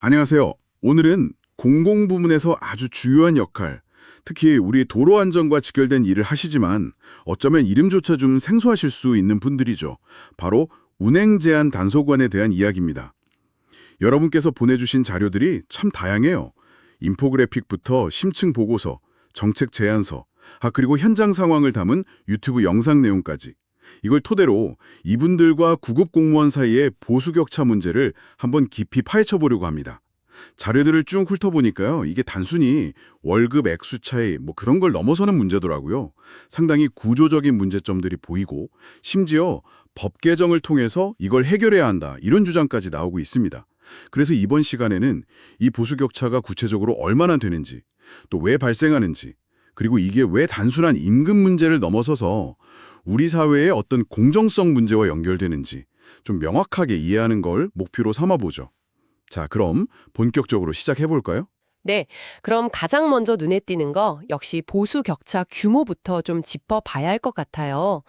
안녕하세요. 오늘은 공공부문에서 아주 주요한 역할, 특히 우리 도로 안전과 직결된 일을 하시지만 어쩌면 이름조차 좀 생소하실 수 있는 분들이죠. 바로 운행제한 단속관에 대한 이야기입니다. 여러분께서 보내주신 자료들이 참 다양해요. 인포그래픽부터 심층 보고서, 정책 제안서, 그리고 현장 상황을 담은 유튜브 영상 내용까지. 이걸 토대로 이분들과 구급 공무원 사이의 보수격차 문제를 한번 깊이 파헤쳐 보려고 합니다. 자료들을 쭉 훑어보니까요, 이게 단순히 월급 액수 차이 그런 걸 넘어서는 문제더라고요. 상당히 구조적인 문제점들이 보이고 심지어 법 개정을 통해서 이걸 해결해야 한다 이런 주장까지 나오고 있습니다. 그래서 이번 시간에는 이 보수격차가 구체적으로 얼마나 되는지, 또 왜 발생하는지, 그리고 이게 왜 단순한 임금 문제를 넘어서서 우리 사회의 어떤 공정성 문제와 연결되는지 좀 명확하게 이해하는 걸 목표로 삼아보죠. 자, 그럼 본격적으로 시작해볼까요? 네, 그럼 가장 먼저 눈에 띄는 거 역시 보수 격차 규모부터 좀 짚어봐야 할 것 같아요.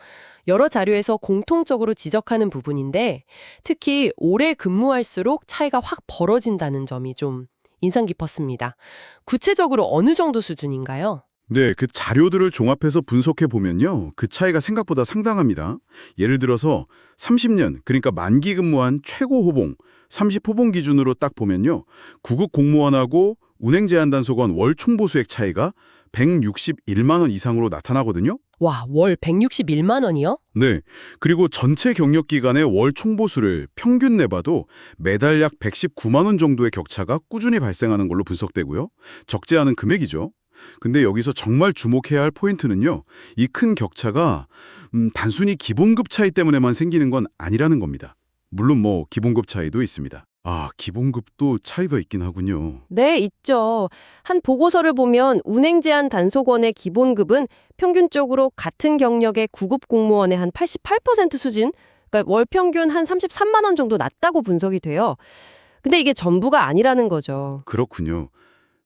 여러 자료에서 공통적으로 지적하는 부분인데 특히 오래 근무할수록 차이가 확 벌어진다는 점이 좀 인상 깊었습니다. 구체적으로 어느 정도 수준인가요? 네, 그 자료들을 종합해서 분석해 보면요. 그 차이가 생각보다 상당합니다. 예를 들어서 30년, 그러니까 만기 근무한 최고 호봉, 30호봉 기준으로 딱 보면요. 구급 공무원하고 운행제한단속원 월 총보수액 차이가 161만 원 이상으로 나타나거든요. 와, 월 161만 원이요? 네. 그리고 전체 경력 기간의 월 총보수를 평균 내봐도 매달 약 119만 원 정도의 격차가 꾸준히 발생하는 걸로 분석되고요. 적지 않은 금액이죠. 근데 여기서 정말 주목해야 할 포인트는요. 이 큰 격차가 단순히 기본급 차이 때문에만 생기는 건 아니라는 겁니다. 물론 기본급 차이도 있습니다. 기본급도 차이가 있긴 하군요. 네, 있죠. 한 보고서를 보면 운행제한 단속원의 기본급은 평균적으로 같은 경력의 구급 공무원의 한 88% 수준, 그러니까 월 평균 한 33만 원 정도 낮다고 분석이 돼요. 근데 이게 전부가 아니라는 거죠. 그렇군요.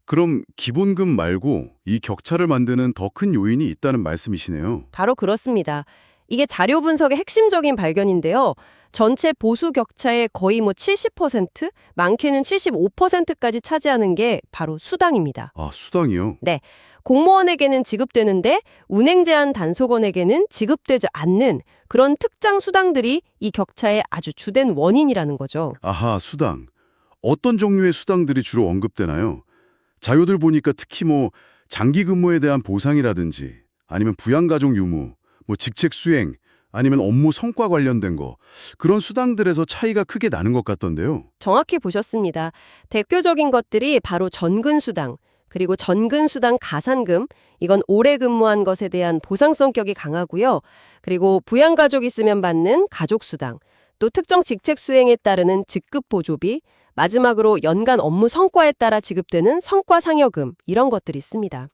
그럼 기본급 말고 이 격차를 만드는 더 큰 요인이 있다는 말씀이시네요. 바로 그렇습니다. 이게 자료 분석의 핵심적인 발견인데요. 전체 보수 격차의 거의 70%, 많게는 75%까지 차지하는 게 바로 수당입니다. 수당이요? 네, 공무원에게는 지급되는데 운행 제한 단속원에게는 지급되지 않는 그런 특장 수당들이 이 격차의 아주 주된 원인이라는 거죠. 아하, 수당. 어떤 종류의 수당들이 주로 언급되나요? 자료들 보니까 특히 장기 근무에 대한 보상이라든지 아니면 부양가족 유무, 직책 수행, 아니면 업무 성과 관련된 거 그런 수당들에서 차이가 크게 나는 것 같던데요. 정확히 보셨습니다. 대표적인 것들이 바로 전근수당, 그리고 전근수당 가산금, 이건 오래 근무한 것에 대한 보상 성격이 강하고요. 그리고 부양가족 있으면 받는 가족수당, 또 특정 직책 수행에 따르는 직급보조비, 마지막으로 연간 업무 성과에 따라 지급되는 성과상여금, 이런 것들이 있습니다.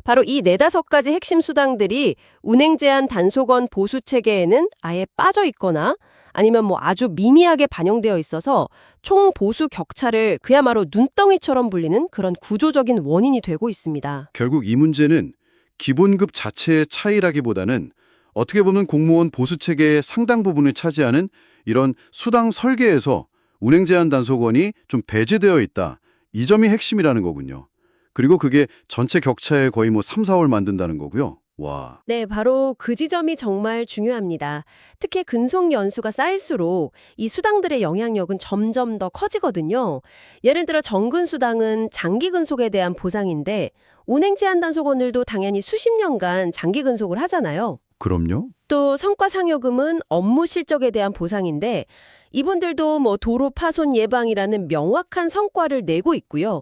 바로 이 네다섯 가지 핵심 수당들이 운행제한 단속원 보수체계에는 아예 빠져 있거나 아니면 아주 미미하게 반영되어 있어서 총 보수 격차를 그야말로 눈덩이처럼 불리는 그런 구조적인 원인이 되고 있습니다. 결국 이 문제는 기본급 자체의 차이라기보다는 어떻게 보면 공무원 보수 체계의 상당 부분을 차지하는 이런 수당 설계에서 운행제한 단속원이 좀 배제되어 있다. 이 점이 핵심이라는 거군요. 그리고 그게 전체 격차의 거의 3, 4월 만든다는 거고요. 와. 네, 바로 그 지점이 정말 중요합니다. 특히 근속 연수가 쌓일수록 이 수당들의 영향력은 점점 더 커지거든요. 예를 들어 정근수당은 장기 근속에 대한 보상인데 운행 제한 단속원들도 당연히 수십 년간 장기 근속을 하잖아요. 그럼요. 또 성과상여금은 업무 실적에 대한 보상인데 이분들도 도로 파손 예방이라는 명확한 성과를 내고 있고요.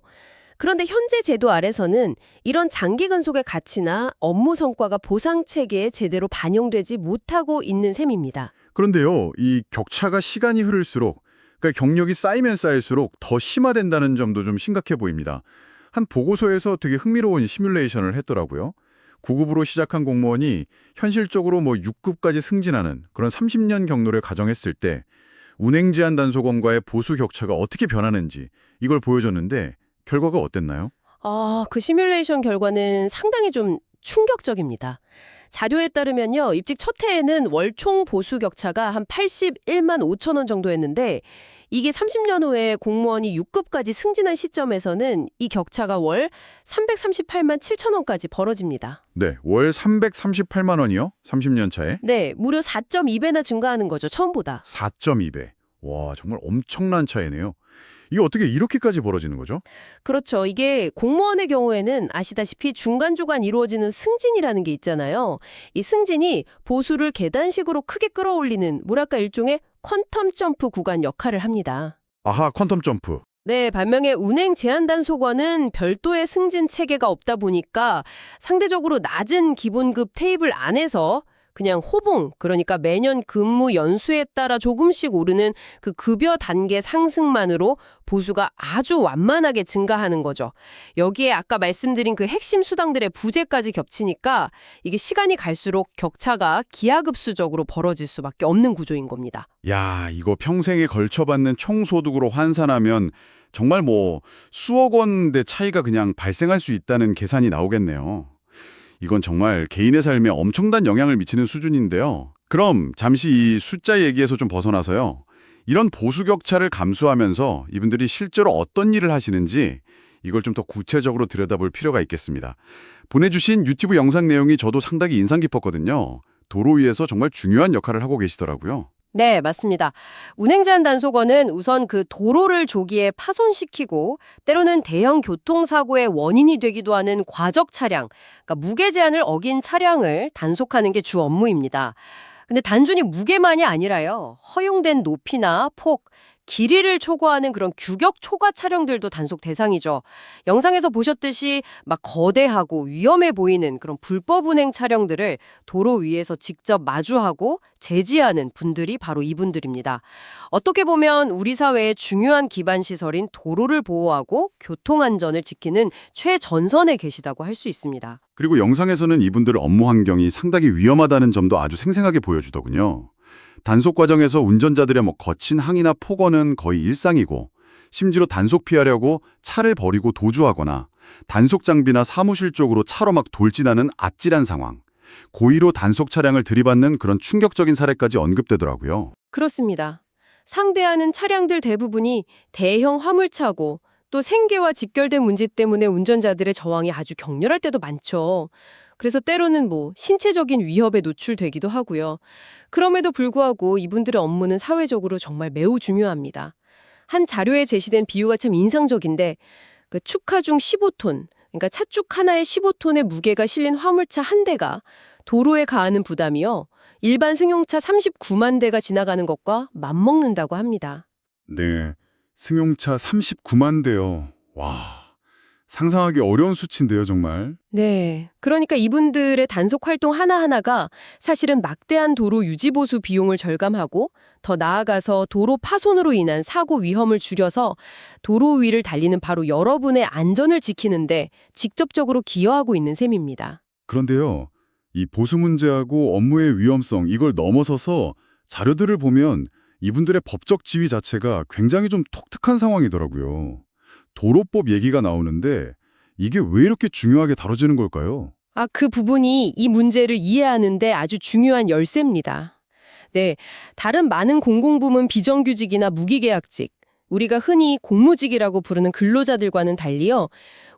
그런데 현재 제도 아래서는 이런 장기 근속의 가치나 업무 성과가 보상 체계에 제대로 반영되지 못하고 있는 셈입니다. 그런데요, 이 격차가 시간이 흐를수록, 그러니까 경력이 쌓이면 쌓일수록 더 심화된다는 점도 좀 심각해 보입니다. 한 보고서에서 되게 흥미로운 시뮬레이션을 했더라고요. 9급으로 시작한 공무원이 현실적으로 6급까지 승진하는 그런 30년 경로를 가정했을 때 운행제한 단속원과의 보수 격차가 어떻게 변하는지 이걸 보여줬는데 결과가 어땠나요? 그 시뮬레이션 결과는 상당히 좀 충격적입니다. 자료에 따르면요. 입직 첫 해에는 월총 보수 격차가 한 81만 5천 원 정도였는데 이게 30년 후에 공무원이 6급까지 승진한 시점에서는 이 격차가 월 338만 7천 원까지 벌어집니다. 네, 월 338만 원이요? 30년 차에? 네, 무려 4.2배나 증가하는 거죠. 처음보다. 4.2배. 와, 정말 엄청난 차이네요. 이게 어떻게 이렇게까지 벌어지는 거죠? 그렇죠. 이게 공무원의 경우에는 아시다시피 중간중간 이루어지는 승진이라는 게 있잖아요. 이 승진이 보수를 계단식으로 크게 끌어올리는 뭐랄까 일종의 퀀텀 점프 구간 역할을 합니다. 아하, 퀀텀 점프. 네, 반면에 운행 제한 단속원은 별도의 승진 체계가 없다 보니까 상대적으로 낮은 기본급 테이블 안에서 그냥 호봉, 그러니까 매년 근무 연수에 따라 조금씩 오르는 그 급여 단계 상승만으로 보수가 아주 완만하게 증가하는 거죠. 여기에 아까 말씀드린 그 핵심 수당들의 부재까지 겹치니까 이게 시간이 갈수록 격차가 기하급수적으로 벌어질 수밖에 없는 구조인 겁니다. 야, 이거 평생에 걸쳐 받는 총소득으로 환산하면 정말 뭐 수억 원대 차이가 그냥 발생할 수 있다는 계산이 나오겠네요. 이건 정말 개인의 삶에 엄청난 영향을 미치는 수준인데요. 그럼 잠시 이 숫자 얘기에서 좀 벗어나서요. 이런 보수 격차를 감수하면서 이분들이 실제로 어떤 일을 하시는지 이걸 좀 더 구체적으로 들여다볼 필요가 있겠습니다. 보내주신 유튜브 영상 내용이 저도 상당히 인상 깊었거든요. 도로 위에서 정말 중요한 역할을 하고 계시더라고요. 네, 맞습니다. 운행제한 단속원은 우선 그 도로를 조기에 파손시키고 때로는 대형 교통사고의 원인이 되기도 하는 과적 차량, 그러니까 무게 제한을 어긴 차량을 단속하는 게 주 업무입니다. 근데 단순히 무게만이 아니라요. 허용된 높이나 폭, 길이를 초과하는 그런 규격 초과 차량들도 단속 대상이죠. 영상에서 보셨듯이 막 거대하고 위험해 보이는 그런 불법 운행 차량들을 도로 위에서 직접 마주하고 제지하는 분들이 바로 이분들입니다. 어떻게 보면 우리 사회의 중요한 기반 시설인 도로를 보호하고 교통안전을 지키는 최전선에 계시다고 할 수 있습니다. 그리고 영상에서는 이분들 업무 환경이 상당히 위험하다는 점도 아주 생생하게 보여주더군요. 단속 과정에서 운전자들의 거친 항의나 폭언은 거의 일상이고 심지어 단속 피하려고 차를 버리고 도주하거나 단속 장비나 사무실 쪽으로 차로 막 돌진하는 아찔한 상황. 고의로 단속 차량을 들이받는 그런 충격적인 사례까지 언급되더라고요. 그렇습니다. 상대하는 차량들 대부분이 대형 화물차고 또 생계와 직결된 문제 때문에 운전자들의 저항이 아주 격렬할 때도 많죠. 그래서 때로는 신체적인 위협에 노출되기도 하고요. 그럼에도 불구하고 이분들의 업무는 사회적으로 정말 매우 중요합니다. 한 자료에 제시된 비유가 참 인상적인데 그 축하중 15톤, 그러니까 차축 하나에 15톤의 무게가 실린 화물차 한 대가 도로에 가하는 부담이요. 일반 승용차 39만 대가 지나가는 것과 맞먹는다고 합니다. 네, 승용차 39만 대요. 와, 상상하기 어려운 수치인데요, 정말. 네. 그러니까 이분들의 단속 활동 하나하나가 사실은 막대한 도로 유지보수 비용을 절감하고 더 나아가서 도로 파손으로 인한 사고 위험을 줄여서 도로 위를 달리는 바로 여러분의 안전을 지키는데 직접적으로 기여하고 있는 셈입니다. 그런데요, 이 보수 문제하고 업무의 위험성 이걸 넘어서서 자료들을 보면 이분들의 법적 지위 자체가 굉장히 좀 독특한 상황이더라고요. 도로법 얘기가 나오는데 이게 왜 이렇게 중요하게 다뤄지는 걸까요? 그 부분이 이 문제를 이해하는데 아주 중요한 열쇠입니다. 네, 다른 많은 공공부문 비정규직이나 무기계약직, 우리가 흔히 공무직이라고 부르는 근로자들과는 달리요.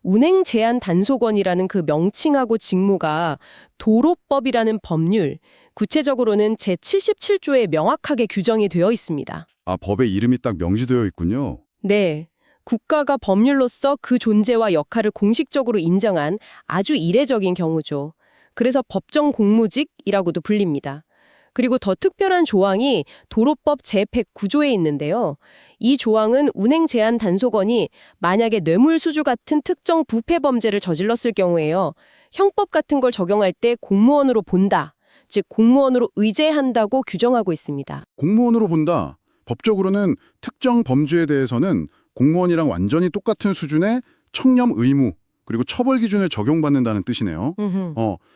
운행 제한 단속원이라는 그 명칭하고 직무가 도로법이라는 법률, 구체적으로는 제77조에 명확하게 규정이 되어 있습니다. 법에 이름이 딱 명시되어 있군요. 네. 국가가 법률로서 그 존재와 역할을 공식적으로 인정한 아주 이례적인 경우죠. 그래서 법정 공무직이라고도 불립니다. 그리고 더 특별한 조항이 도로법 제109조에 있는데요. 이 조항은 운행 제한 단속원이 만약에 뇌물수주 같은 특정 부패 범죄를 저질렀을 경우에요. 형법 같은 걸 적용할 때 공무원으로 본다. 즉 공무원으로 의제한다고 규정하고 있습니다. 공무원으로 본다. 법적으로는 특정 범죄에 대해서는 공무원이랑 완전히 똑같은 수준의 청렴 의무 그리고 처벌 기준을 적용받는다는 뜻이네요.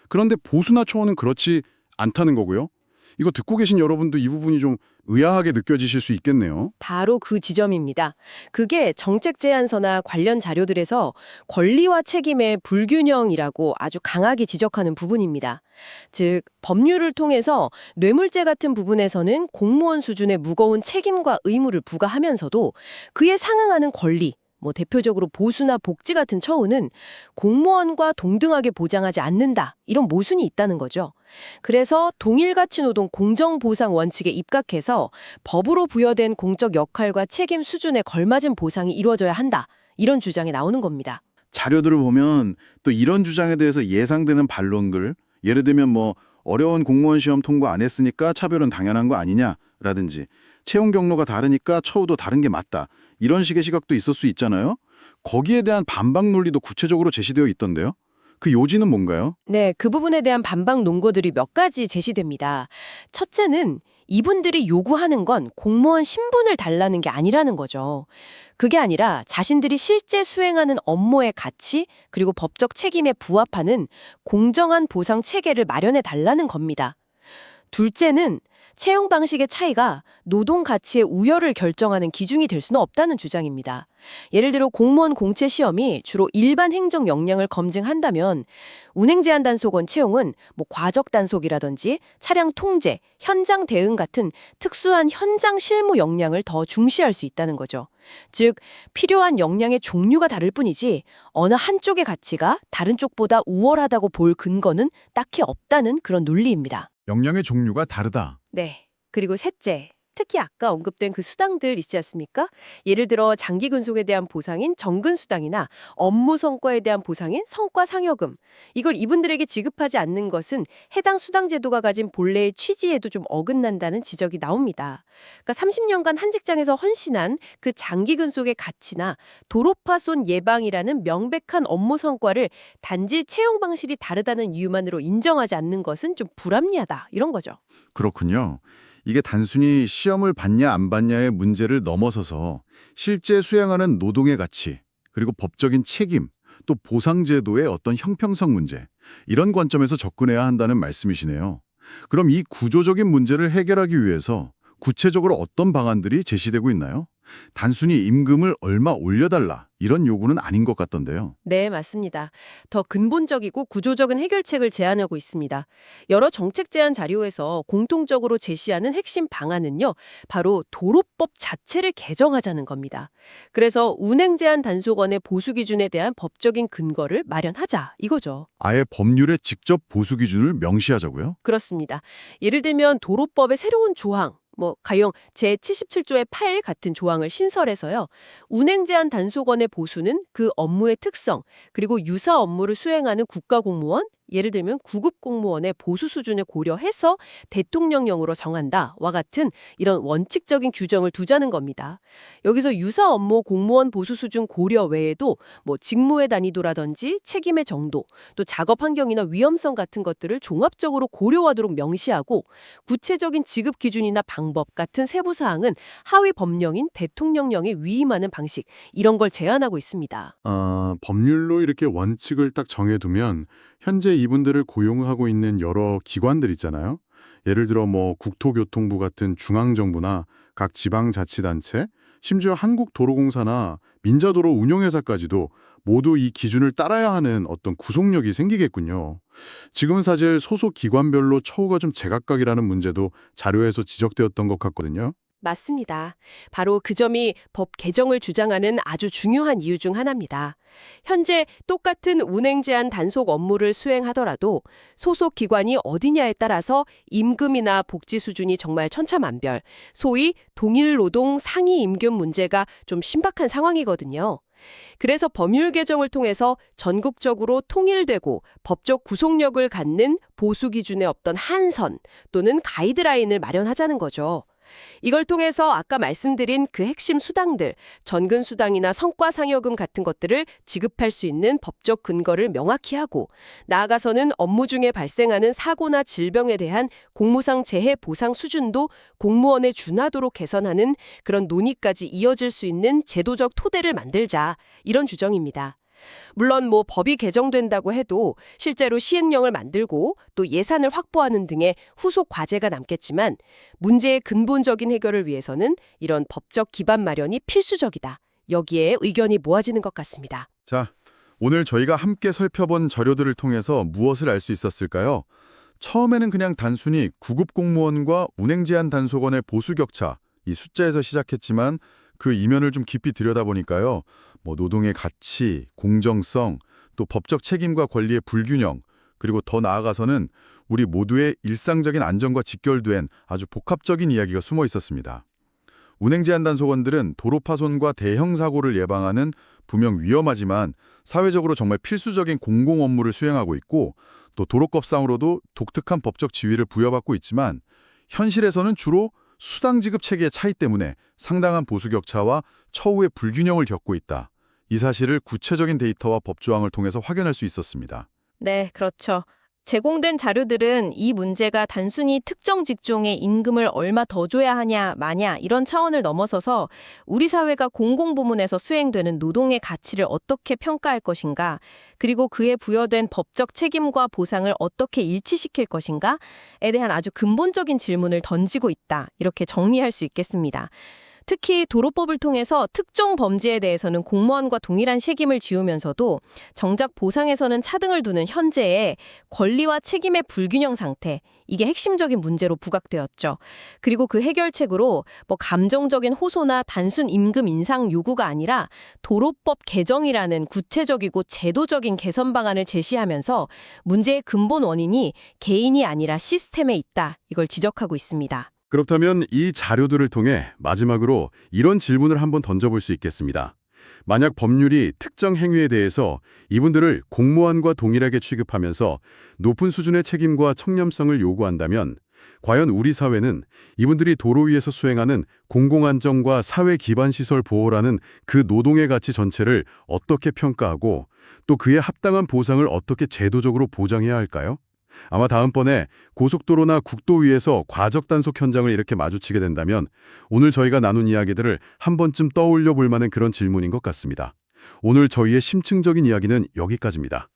그런데 보수나 초원은 그렇지 않다는 거고요. 이거 듣고 계신 여러분도 이 부분이 좀 의아하게 느껴지실 수 있겠네요. 바로 그 지점입니다. 그게 정책 제안서나 관련 자료들에서 권리와 책임의 불균형이라고 아주 강하게 지적하는 부분입니다. 즉, 법률을 통해서 뇌물죄 같은 부분에서는 공무원 수준의 무거운 책임과 의무를 부과하면서도 그에 상응하는 권리, 대표적으로 보수나 복지 같은 처우는 공무원과 동등하게 보장하지 않는다. 이런 모순이 있다는 거죠. 그래서 동일가치노동 공정보상 원칙에 입각해서 법으로 부여된 공적 역할과 책임 수준에 걸맞은 보상이 이루어져야 한다. 이런 주장이 나오는 겁니다. 자료들을 보면 또 이런 주장에 대해서 예상되는 반론들, 예를 들면 어려운 공무원 시험 통과 안 했으니까 차별은 당연한 거 아니냐라든지 채용 경로가 다르니까 처우도 다른 게 맞다. 이런 식의 시각도 있을 수 있잖아요. 거기에 대한 반박 논리도 구체적으로 제시되어 있던데요. 그 요지는 뭔가요? 네, 그 부분에 대한 반박 논거들이 몇 가지 제시됩니다. 첫째는 이분들이 요구하는 건 공무원 신분을 달라는 게 아니라는 거죠. 그게 아니라 자신들이 실제 수행하는 업무의 가치 그리고 법적 책임에 부합하는 공정한 보상 체계를 마련해 달라는 겁니다. 둘째는 채용 방식의 차이가 노동 가치의 우열을 결정하는 기준이 될 수는 없다는 주장입니다. 예를 들어 공무원 공채 시험이 주로 일반 행정 역량을 검증한다면 운행제한단속원 채용은 과적 단속이라든지 차량 통제, 현장 대응 같은 특수한 현장 실무 역량을 더 중시할 수 있다는 거죠. 즉, 필요한 역량의 종류가 다를 뿐이지 어느 한쪽의 가치가 다른 쪽보다 우월하다고 볼 근거는 딱히 없다는 그런 논리입니다. 역량의 종류가 다르다. 네. 그리고 셋째, 특히 아까 언급된 그 수당들 있지 않습니까? 예를 들어 장기 근속에 대한 보상인 정근수당이나 업무 성과에 대한 보상인 성과상여금. 이걸 이분들에게 지급하지 않는 것은 해당 수당 제도가 가진 본래의 취지에도 좀 어긋난다는 지적이 나옵니다. 그러니까 30년간 한 직장에서 헌신한 그 장기 근속의 가치나 도로파손 예방이라는 명백한 업무 성과를 단지 채용 방식이 다르다는 이유만으로 인정하지 않는 것은 좀 불합리하다. 이런 거죠. 그렇군요. 이게 단순히 시험을 봤냐 안 봤냐의 문제를 넘어서서 실제 수행하는 노동의 가치, 그리고 법적인 책임, 또 보상제도의 어떤 형평성 문제, 이런 관점에서 접근해야 한다는 말씀이시네요. 그럼 이 구조적인 문제를 해결하기 위해서 구체적으로 어떤 방안들이 제시되고 있나요? 단순히 임금을 얼마 올려달라 이런 요구는 아닌 것 같던데요. 네, 맞습니다. 더 근본적이고 구조적인 해결책을 제안하고 있습니다. 여러 정책 제안 자료에서 공통적으로 제시하는 핵심 방안은요, 바로 도로법 자체를 개정하자는 겁니다. 그래서 운행제한단속원의 보수 기준에 대한 법적인 근거를 마련하자 이거죠. 아예 법률에 직접 보수 기준을 명시하자고요? 그렇습니다. 예를 들면 도로법의 새로운 조항, 가령 제77조의 8 같은 조항을 신설해서요. 운행제한 단속원의 보수는 그 업무의 특성, 그리고 유사 업무를 수행하는 국가공무원, 예를 들면 구급 공무원의 보수 수준을 고려해서 대통령령으로 정한다와 같은 이런 원칙적인 규정을 두자는 겁니다. 여기서 유사 업무 공무원 보수 수준 고려 외에도 직무의 난이도라든지 책임의 정도, 또 작업 환경이나 위험성 같은 것들을 종합적으로 고려하도록 명시하고 구체적인 지급 기준이나 방법 같은 세부 사항은 하위 법령인 대통령령에 위임하는 방식, 이런 걸 제안하고 있습니다. 법률로 이렇게 원칙을 딱 정해두면 현재 이분들을 고용하고 있는 여러 기관들 있잖아요. 예를 들어 국토교통부 같은 중앙정부나 각 지방자치단체, 심지어 한국도로공사나 민자도로 운용회사까지도 모두 이 기준을 따라야 하는 어떤 구속력이 생기겠군요. 지금은 사실 소속 기관별로 처우가 좀 제각각이라는 문제도 자료에서 지적되었던 것 같거든요. 맞습니다. 바로 그 점이 법 개정을 주장하는 아주 중요한 이유 중 하나입니다. 현재 똑같은 운행 제한 단속 업무를 수행하더라도 소속 기관이 어디냐에 따라서 임금이나 복지 수준이 정말 천차만별, 소위 동일 노동 상위 임금 문제가 좀 신박한 상황이거든요. 그래서 법률 개정을 통해서 전국적으로 통일되고 법적 구속력을 갖는 보수 기준의 없던 한선 또는 가이드라인을 마련하자는 거죠. 이걸 통해서 아까 말씀드린 그 핵심 수당들, 전근수당이나 성과상여금 같은 것들을 지급할 수 있는 법적 근거를 명확히 하고, 나아가서는 업무 중에 발생하는 사고나 질병에 대한 공무상 재해 보상 수준도 공무원에 준하도록 개선하는 그런 논의까지 이어질 수 있는 제도적 토대를 만들자, 이런 주정입니다. 물론 뭐 법이 개정된다고 해도 실제로 시행령을 만들고 또 예산을 확보하는 등의 후속 과제가 남겠지만 문제의 근본적인 해결을 위해서는 이런 법적 기반 마련이 필수적이다. 여기에 의견이 모아지는 것 같습니다. 자, 오늘 저희가 함께 살펴본 자료들을 통해서 무엇을 알 수 있었을까요? 처음에는 그냥 단순히 구급 공무원과 운행 제한 단속원의 보수 격차, 이 숫자에서 시작했지만 그 이면을 좀 깊이 들여다보니까요. 노동의 가치, 공정성, 또 법적 책임과 권리의 불균형, 그리고 더 나아가서는 우리 모두의 일상적인 안전과 직결된 아주 복합적인 이야기가 숨어 있었습니다. 운행 제한 단속원들은 도로 파손과 대형 사고를 예방하는 분명 위험하지만 사회적으로 정말 필수적인 공공 업무를 수행하고 있고 또 도로법상으로도 독특한 법적 지위를 부여받고 있지만 현실에서는 주로 수당 지급 체계의 차이 때문에 상당한 보수 격차와 처우의 불균형을 겪고 있다. 이 사실을 구체적인 데이터와 법조항을 통해서 확인할 수 있었습니다. 네, 그렇죠. 제공된 자료들은 이 문제가 단순히 특정 직종의 임금을 얼마 더 줘야 하냐, 마냐 이런 차원을 넘어서서 우리 사회가 공공부문에서 수행되는 노동의 가치를 어떻게 평가할 것인가, 그리고 그에 부여된 법적 책임과 보상을 어떻게 일치시킬 것인가에 대한 아주 근본적인 질문을 던지고 있다. 이렇게 정리할 수 있겠습니다. 특히 도로법을 통해서 특정 범죄에 대해서는 공무원과 동일한 책임을 지우면서도 정작 보상에서는 차등을 두는 현재의 권리와 책임의 불균형 상태, 이게 핵심적인 문제로 부각되었죠. 그리고 그 해결책으로 감정적인 호소나 단순 임금 인상 요구가 아니라 도로법 개정이라는 구체적이고 제도적인 개선 방안을 제시하면서 문제의 근본 원인이 개인이 아니라 시스템에 있다. 이걸 지적하고 있습니다. 그렇다면 이 자료들을 통해 마지막으로 이런 질문을 한번 던져볼 수 있겠습니다. 만약 법률이 특정 행위에 대해서 이분들을 공무원과 동일하게 취급하면서 높은 수준의 책임과 청렴성을 요구한다면 과연 우리 사회는 이분들이 도로 위에서 수행하는 공공안전과 사회 기반 시설 보호라는 그 노동의 가치 전체를 어떻게 평가하고 또 그에 합당한 보상을 어떻게 제도적으로 보장해야 할까요? 아마 다음번에 고속도로나 국도 위에서 과적 단속 현장을 이렇게 마주치게 된다면 오늘 저희가 나눈 이야기들을 한 번쯤 떠올려 볼 만한 그런 질문인 것 같습니다. 오늘 저희의 심층적인 이야기는 여기까지입니다.